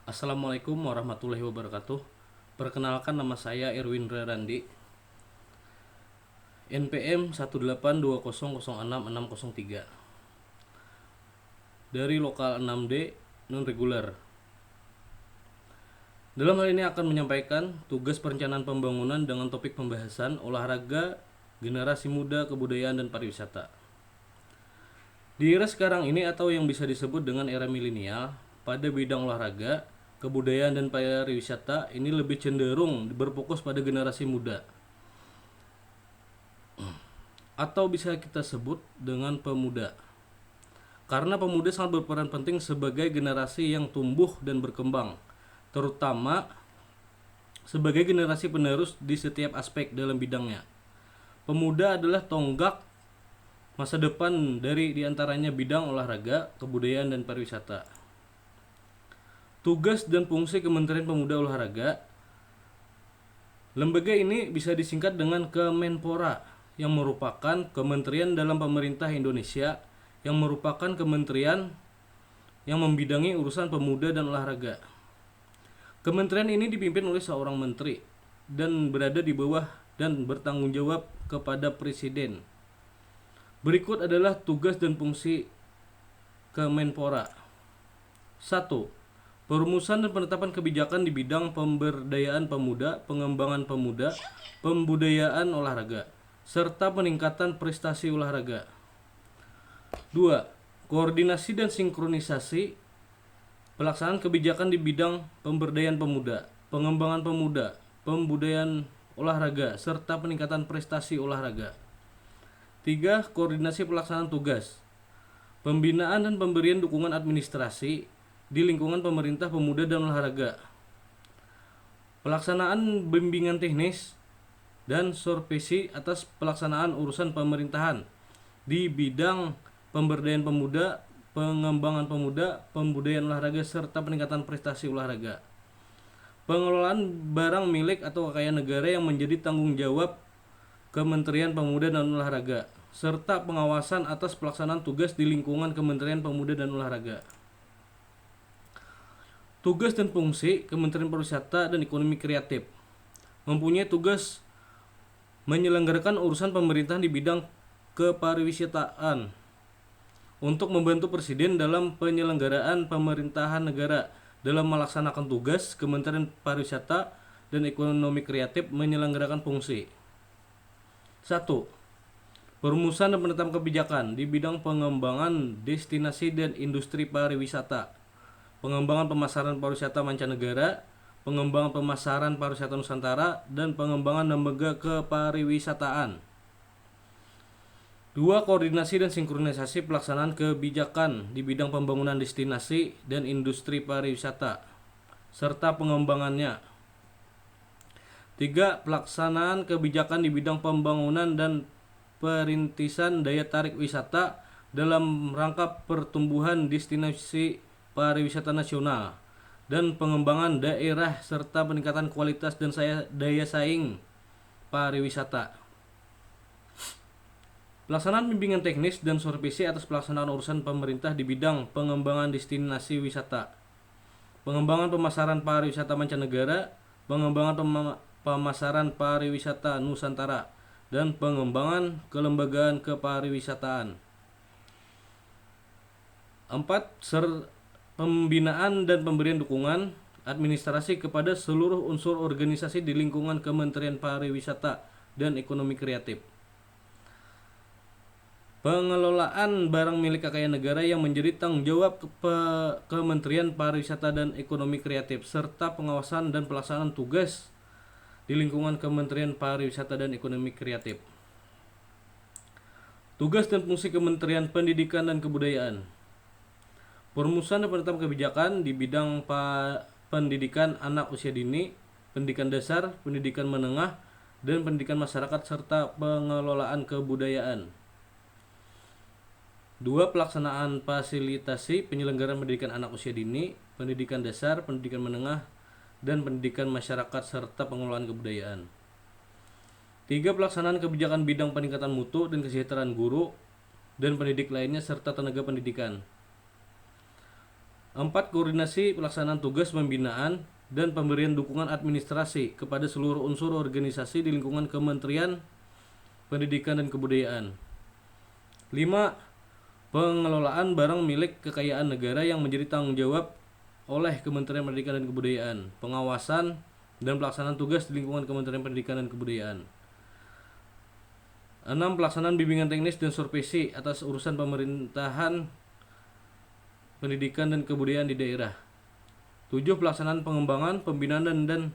Assalamualaikum warahmatullahi wabarakatuh. Perkenalkan, nama saya Irwin Randi, NPM 182006603 dari lokal 6D non reguler. Dalam hal ini akan menyampaikan tugas perencanaan pembangunan dengan topik pembahasan olahraga, generasi muda, kebudayaan, dan pariwisata. Di era sekarang ini atau yang bisa disebut dengan era milenial, pada bidang olahraga, kebudayaan, dan pariwisata ini lebih cenderung berfokus pada generasi muda, atau bisa kita sebut dengan pemuda. Karena pemuda sangat berperan penting sebagai generasi yang tumbuh dan berkembang, terutama sebagai generasi penerus di setiap aspek dalam bidangnya. Pemuda adalah tonggak masa depan dari diantaranya bidang olahraga, kebudayaan, dan pariwisata. Tugas dan fungsi Kementerian Pemuda Olahraga. Lembaga ini bisa disingkat dengan Kemenpora, yang merupakan kementerian dalam pemerintah Indonesia yang merupakan kementerian yang membidangi urusan pemuda dan olahraga. Kementerian ini dipimpin oleh seorang menteri dan berada di bawah dan bertanggung jawab kepada presiden. Berikut adalah tugas dan fungsi Kemenpora. 1. Perumusan dan penetapan kebijakan di bidang pemberdayaan pemuda, pengembangan pemuda, pembudayaan olahraga, serta peningkatan prestasi olahraga. 2. Koordinasi dan sinkronisasi pelaksanaan kebijakan di bidang pemberdayaan pemuda, pengembangan pemuda, pembudayaan olahraga, serta peningkatan prestasi olahraga. 3. Koordinasi pelaksanaan tugas, pembinaan dan pemberian dukungan administrasi di lingkungan pemerintah pemuda dan olahraga, pelaksanaan bimbingan teknis dan supervisi atas pelaksanaan urusan pemerintahan di bidang pemberdayaan pemuda, pengembangan pemuda, pembudayaan olahraga, serta peningkatan prestasi olahraga. Pengelolaan barang milik atau kekayaan negara yang menjadi tanggung jawab Kementerian Pemuda dan Olahraga, serta pengawasan atas pelaksanaan tugas di lingkungan Kementerian Pemuda dan Olahraga. Tugas dan fungsi Kementerian Pariwisata dan Ekonomi Kreatif. Mempunyai tugas menyelenggarakan urusan pemerintahan di bidang kepariwisataan untuk membantu Presiden dalam penyelenggaraan pemerintahan negara. Dalam melaksanakan tugas, Kementerian Pariwisata dan Ekonomi Kreatif menyelenggarakan fungsi. 1. Perumusan dan penetapan kebijakan di bidang pengembangan destinasi dan industri pariwisata, pengembangan pemasaran pariwisata mancanegara, pengembangan pemasaran pariwisata Nusantara, dan pengembangan lembaga kepariwisataan. 2. Koordinasi dan sinkronisasi pelaksanaan kebijakan di bidang pembangunan destinasi dan industri pariwisata, serta pengembangannya. 3. Pelaksanaan kebijakan di bidang pembangunan dan perintisan daya tarik wisata dalam rangka pertumbuhan destinasi pariwisata nasional dan pengembangan daerah serta peningkatan kualitas dan daya saing pariwisata. Pelaksanaan bimbingan teknis dan supervisi atas pelaksanaan urusan pemerintah di bidang pengembangan destinasi wisata, pengembangan pemasaran pariwisata mancanegara, pengembangan pemasaran pariwisata Nusantara, dan pengembangan kelembagaan kepariwisataan. 4. Pembinaan dan pemberian dukungan administrasi kepada seluruh unsur organisasi di lingkungan Kementerian Pariwisata dan Ekonomi Kreatif. Pengelolaan barang milik kekayaan negara yang menjadi tanggung jawab Kementerian Pariwisata dan Ekonomi Kreatif, serta pengawasan dan pelaksanaan tugas di lingkungan Kementerian Pariwisata dan Ekonomi Kreatif. Tugas dan fungsi Kementerian Pendidikan dan Kebudayaan. Perumusan dan penetapan kebijakan di bidang pendidikan anak usia dini, pendidikan dasar, pendidikan menengah, dan pendidikan masyarakat, serta pengelolaan kebudayaan. 2. Pelaksanaan fasilitasi penyelenggaraan pendidikan anak usia dini, pendidikan dasar, pendidikan menengah, dan pendidikan masyarakat, serta pengelolaan kebudayaan. 3. Pelaksanaan kebijakan bidang peningkatan mutu dan kesejahteraan guru dan pendidik lainnya serta tenaga pendidikan. 4. Koordinasi pelaksanaan tugas pembinaan dan pemberian dukungan administrasi kepada seluruh unsur organisasi di lingkungan Kementerian Pendidikan dan Kebudayaan. 5. Pengelolaan barang milik kekayaan negara yang menjadi tanggung jawab oleh Kementerian Pendidikan dan Kebudayaan, pengawasan dan pelaksanaan tugas di lingkungan Kementerian Pendidikan dan Kebudayaan. 6. Pelaksanaan bimbingan teknis dan supervisi atas urusan pemerintahan pendidikan dan kebudayaan di daerah. 7. Pelaksanaan pengembangan, pembinaan dan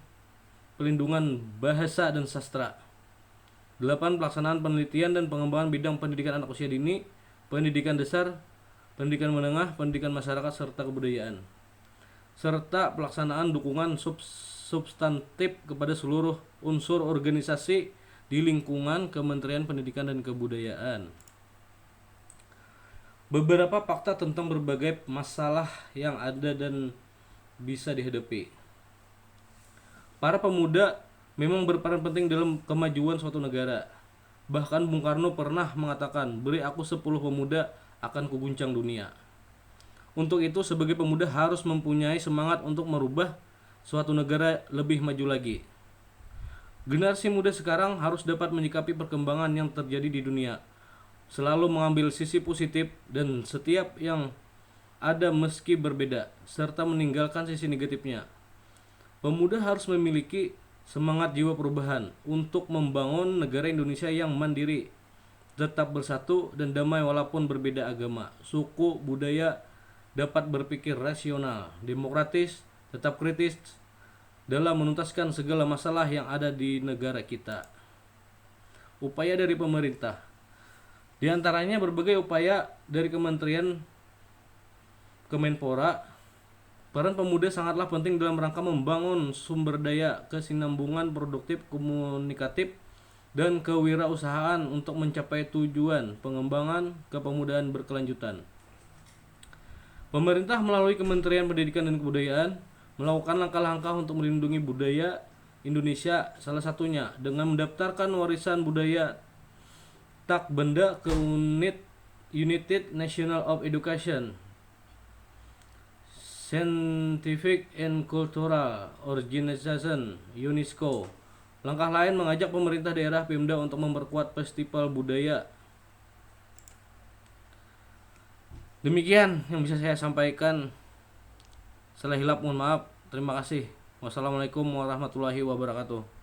pelindungan bahasa dan sastra. 8. Pelaksanaan penelitian dan pengembangan bidang pendidikan anak usia dini, pendidikan dasar, pendidikan menengah, pendidikan masyarakat, serta kebudayaan. Serta pelaksanaan dukungan substantif kepada seluruh unsur organisasi di lingkungan Kementerian Pendidikan dan Kebudayaan. Beberapa fakta tentang berbagai masalah yang ada dan bisa dihadapi. Para pemuda memang berperan penting dalam kemajuan suatu negara. Bahkan Bung Karno pernah mengatakan, "Beri aku 10 pemuda, akan kuguncang dunia." Untuk itu, sebagai pemuda harus mempunyai semangat untuk merubah suatu negara lebih maju lagi. Generasi muda sekarang harus dapat menyikapi perkembangan yang terjadi di dunia, selalu mengambil sisi positif dan setiap yang ada meski berbeda, serta meninggalkan sisi negatifnya. Pemuda harus memiliki semangat jiwa perubahan untuk membangun negara Indonesia yang mandiri, tetap bersatu dan damai walaupun berbeda agama, suku, budaya, dapat berpikir rasional, demokratis, tetap kritis dalam menuntaskan segala masalah yang ada di negara kita. Upaya dari pemerintah. Di antaranya berbagai upaya dari Kementerian Kemenpora. Peran pemuda sangatlah penting dalam rangka membangun sumber daya kesinambungan produktif, komunikatif, dan kewirausahaan untuk mencapai tujuan pengembangan kepemudaan berkelanjutan. Pemerintah melalui Kementerian Pendidikan dan Kebudayaan melakukan langkah-langkah untuk melindungi budaya Indonesia, salah satunya dengan mendaftarkan warisan budaya tak benda ke United Nations of Education, Scientific and Cultural Organization UNESCO. Langkah lain mengajak pemerintah daerah Pemda untuk memperkuat festival budaya. Demikian yang bisa saya sampaikan. Salah hilap mohon maaf. Terima kasih. Wassalamualaikum warahmatullahi wabarakatuh.